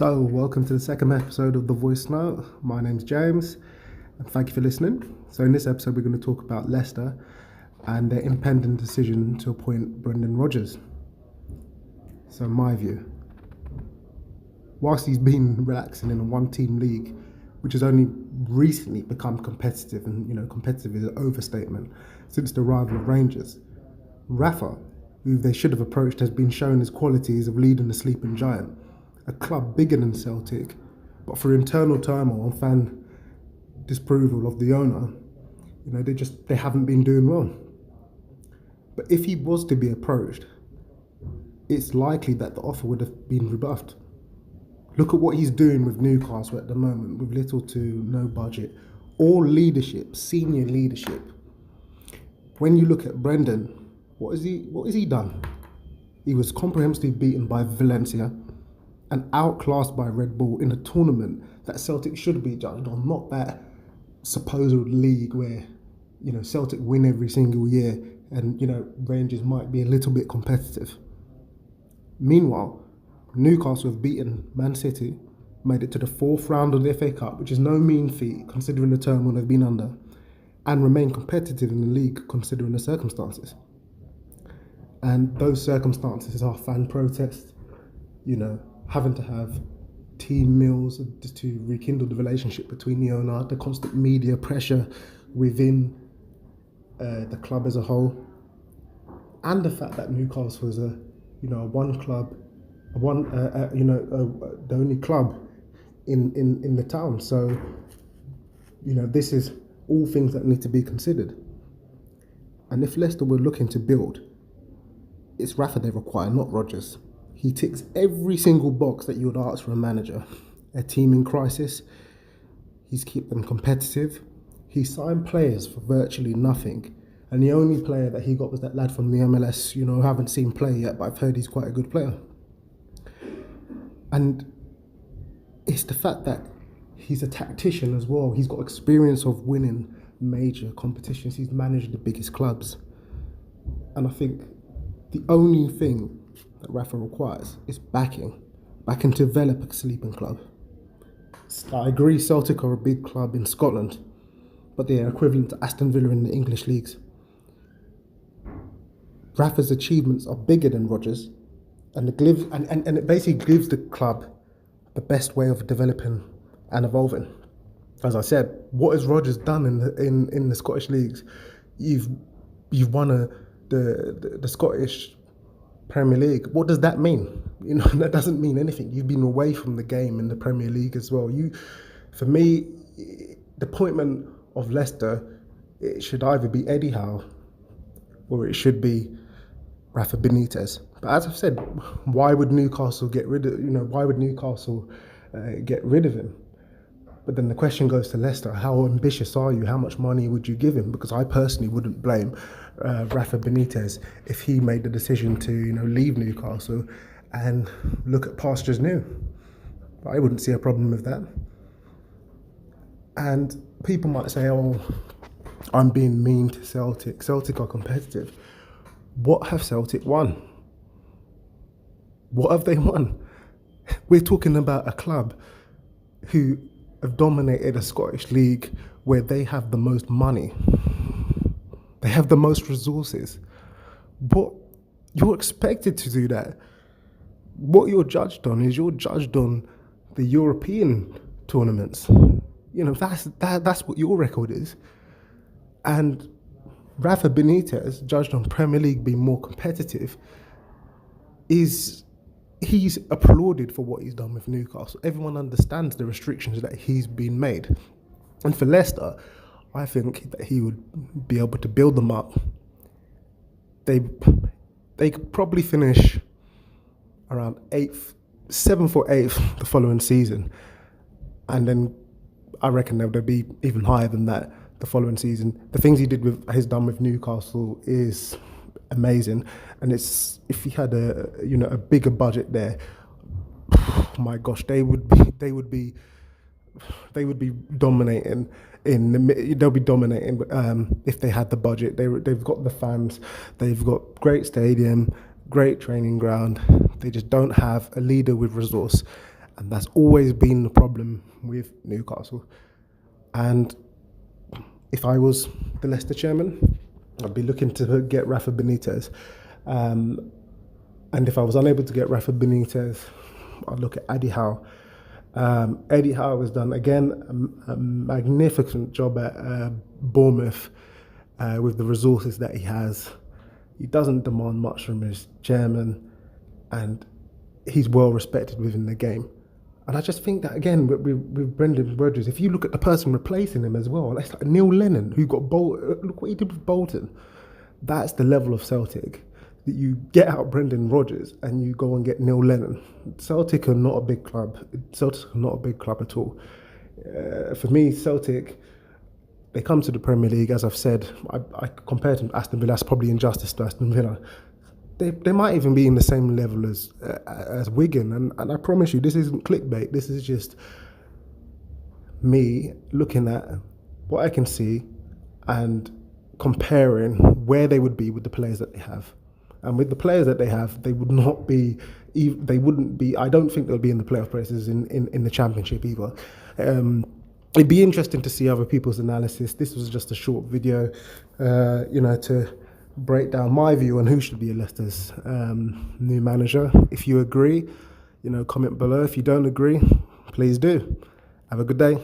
So, welcome to the second episode of The Voice Note. My name's James, and thank you for listening. So, in this episode, we're going to talk about Leicester and their impending decision to appoint Brendan Rodgers. So, my view, whilst he's been relaxing in a one-team league, which has only recently become competitive, and competitive is an overstatement, since the arrival of Rangers, Rafa, who they should have approached, has been shown his qualities of leading the sleeping giant. A club bigger than Celtic, but for internal turmoil and fan disapproval of the owner, they haven't been doing well. But if he was to be approached, it's likely that the offer would have been rebuffed. Look at what he's doing with Newcastle at the moment, with little to no budget, all leadership, senior leadership. When you look at Brendan, what has he done? He was comprehensively beaten by Valencia and outclassed by Red Bull in a tournament that Celtic should be judged on, not that supposed league where, Celtic win every single year and, Rangers might be a little bit competitive. Meanwhile, Newcastle have beaten Man City, made it to the fourth round of the FA Cup, which is no mean feat considering the turmoil they've been under, and remain competitive in the league considering the circumstances. And those circumstances are fan protests, having to have team meals to rekindle the relationship between the owner, the constant media pressure within the club as a whole, and the fact that Newcastle is the only club in the town. So, this is all things that need to be considered. And if Leicester were looking to build, it's Rafa they require, not Rodgers. He ticks every single box that you would ask for a manager. A team in crisis. He's kept them competitive. He signed players for virtually nothing. And the only player that he got was that lad from the MLS. I haven't seen play yet, but I've heard he's quite a good player. And it's the fact that he's a tactician as well. He's got experience of winning major competitions. He's managed the biggest clubs. And I think the only thing that Rafa requires is backing to develop a sleeping club. I agree Celtic are a big club in Scotland, but they are equivalent to Aston Villa in the English leagues. Rafa's achievements are bigger than Rodgers, and it basically gives the club the best way of developing and evolving. As I said, what has Rodgers done in the Scottish leagues? You've won the Scottish Premier League. What does that mean? That doesn't mean anything. You've been away from the game in the Premier League as well. For me, the appointment of Leicester, it should either be Eddie Howe or it should be Rafa Benitez. But as I've said, why would Newcastle get rid of him? But then the question goes to Leicester, how ambitious are you? How much money would you give him? Because I personally wouldn't blame Rafa Benitez if he made the decision to leave Newcastle and look at pastures new. I wouldn't see a problem with that. And people might say, oh, I'm being mean to Celtic. Celtic are competitive. What have Celtic won? What have they won? We're talking about a club who have dominated a Scottish league where they have the most money. They have the most resources. But you're expected to do that. What you're judged on is the European tournaments. That's what your record is. And Rafa Benitez, judged on Premier League being more competitive, he's applauded for what he's done with Newcastle. Everyone understands the restrictions that he's been made. And for Leicester, I think that he would be able to build them up. They could probably finish around 7th or 8th the following season. And then I reckon they'll be even higher than that the following season. The things he's done with Newcastle is amazing, and it's if he had a bigger budget there, oh my gosh, they would be dominating they'll be dominating if they had the budget. They've got the fans, they've got great stadium, great training ground. They just don't have a leader with resource, And that's always been the problem with Newcastle. And if I was the Leicester chairman, I'd be looking to get Rafa Benitez. And if I was unable to get Rafa Benitez, I'd look at Eddie Howe. Eddie Howe has done, again, a magnificent job at Bournemouth with the resources that he has. He doesn't demand much from his chairman, and he's well respected within the game. And I just think that, again, with Brendan Rodgers, if you look at the person replacing him as well, that's like Neil Lennon, who got look what he did with Bolton. That's the level of Celtic. That you get out Brendan Rodgers and you go and get Neil Lennon. Celtic are not a big club. Celtic are not a big club at all. For me, Celtic, they come to the Premier League, as I've said. I compared them to Aston Villa. That's probably injustice to Aston Villa. They might even be in the same level as Wigan. And I promise you, this isn't clickbait. This is just me looking at what I can see and comparing where they would be with the players that they have. And with the players that they have, they wouldn't be, I don't think they'll be in the playoff places in the Championship either. It'd be interesting to see other people's analysis. This was just a short video, to break down my view on who should be Leicester's new manager. If you agree, comment below. If you don't agree, please do. Have a good day.